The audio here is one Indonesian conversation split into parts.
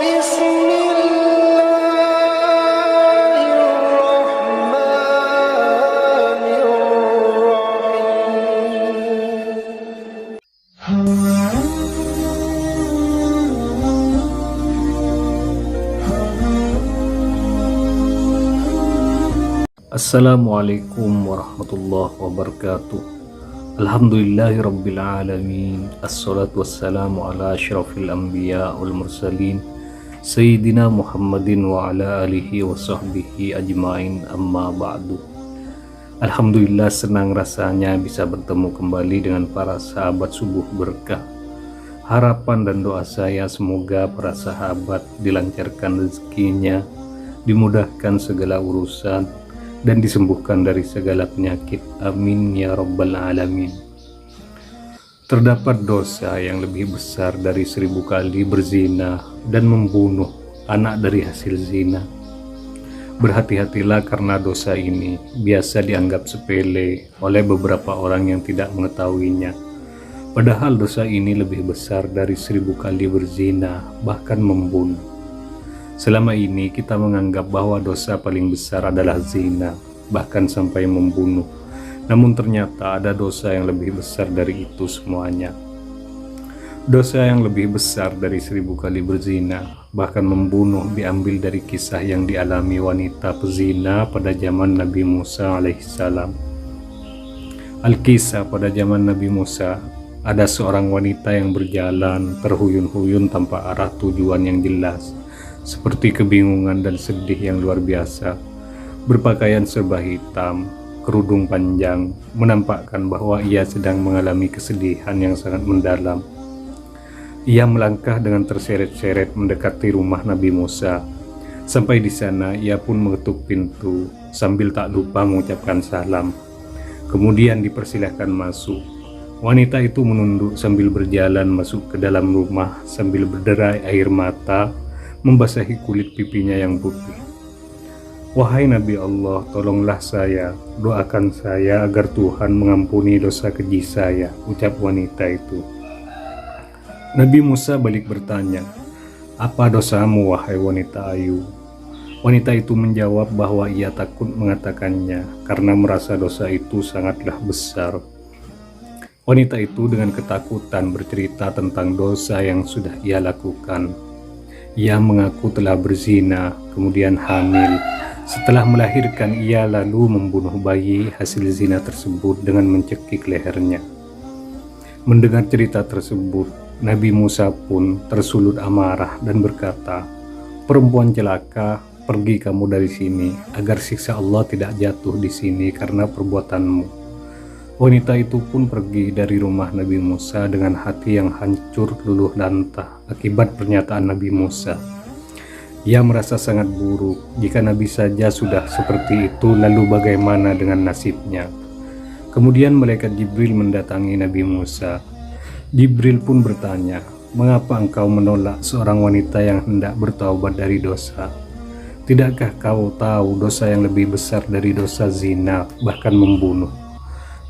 Assalamualaikum warahmatullahi wabarakatuh. Alhamdulillahirabbil alamin. Assalatu wassalamu ala asyrafil anbiya wal mursalin Sayyidina Muhammadin wa ala alihi wa sahbihi ajmain, amma ba'du. Alhamdulillah, senang rasanya bisa bertemu kembali dengan para sahabat subuh berkah. Harapan dan doa saya semoga para sahabat dilancarkan rezekinya, dimudahkan segala urusan, dan disembuhkan dari segala penyakit. Amin ya rabbal alamin. Terdapat dosa yang lebih besar dari 1000 kali berzina dan membunuh anak dari hasil zina. Berhati-hatilah karena dosa ini biasa dianggap sepele oleh beberapa orang yang tidak mengetahuinya. Padahal dosa ini lebih besar dari 1000 kali berzina, bahkan membunuh. Selama ini kita menganggap bahwa dosa paling besar adalah zina, bahkan sampai membunuh. Namun ternyata ada dosa yang lebih besar dari itu semuanya. Dosa yang lebih besar dari 1000 kali berzina, bahkan membunuh, diambil dari kisah yang dialami wanita pezina pada zaman Nabi Musa alaihissalam. Al-Kisah, pada zaman Nabi Musa, ada seorang wanita yang berjalan terhuyun-huyun tanpa arah tujuan yang jelas, seperti kebingungan dan sedih yang luar biasa. Berpakaian serba hitam, kerudung panjang, menampakkan bahwa ia sedang mengalami kesedihan yang sangat mendalam. Ia melangkah dengan terseret-seret mendekati rumah Nabi Musa. Sampai di sana, ia pun mengetuk pintu sambil tak lupa mengucapkan salam. Kemudian dipersilahkan masuk. Wanita itu menunduk sambil berjalan masuk ke dalam rumah sambil berderai air mata, membasahi kulit pipinya yang putih. Wahai Nabi Allah, tolonglah saya, doakan saya agar Tuhan mengampuni dosa keji saya, ucap wanita itu. Nabi Musa balik bertanya, apa dosamu wahai wanita ayu? Wanita itu menjawab bahwa ia takut mengatakannya karena merasa dosa itu sangatlah besar. Wanita itu dengan ketakutan bercerita tentang dosa yang sudah ia lakukan. Ia mengaku telah berzina, kemudian hamil. Setelah melahirkan, ia lalu membunuh bayi hasil zina tersebut dengan mencekik lehernya. Mendengar cerita tersebut, Nabi Musa pun tersulut amarah dan berkata, perempuan celaka, pergi kamu dari sini, agar siksa Allah tidak jatuh di sini karena perbuatanmu. Wanita itu pun pergi dari rumah Nabi Musa dengan hati yang hancur luluh lantah akibat pernyataan Nabi Musa. Ia merasa sangat buruk. Jika Nabi saja sudah seperti itu, lalu bagaimana dengan nasibnya? Kemudian malaikat Jibril mendatangi Nabi Musa. Jibril pun bertanya, mengapa engkau menolak seorang wanita yang hendak bertaubat dari dosa? Tidakkah kau tahu dosa yang lebih besar dari dosa zina, bahkan membunuh?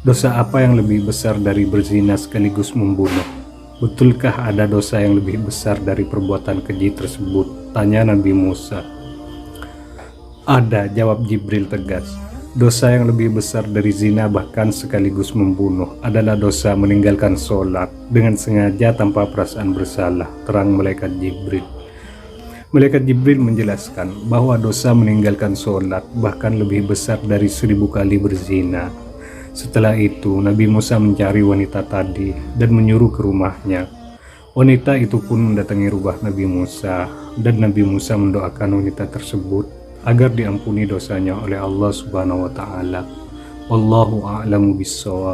Dosa apa yang lebih besar dari berzina sekaligus membunuh? Betulkah ada dosa yang lebih besar dari perbuatan keji tersebut? Tanya Nabi Musa. Ada, jawab Jibril tegas. Dosa yang lebih besar dari zina bahkan sekaligus membunuh adalah dosa meninggalkan sholat dengan sengaja tanpa perasaan bersalah, terang malaikat Jibril. Malaikat Jibril menjelaskan bahwa dosa meninggalkan sholat bahkan lebih besar dari 1000 kali berzina. Setelah itu, Nabi Musa mencari wanita tadi dan menyuruh ke rumahnya. Wanita itu pun mendatangi rumah Nabi Musa, dan Nabi Musa mendoakan wanita tersebut agar diampuni dosanya oleh Allah Subhanahu wa Ta'ala. Wallahu a'lamu bissawab.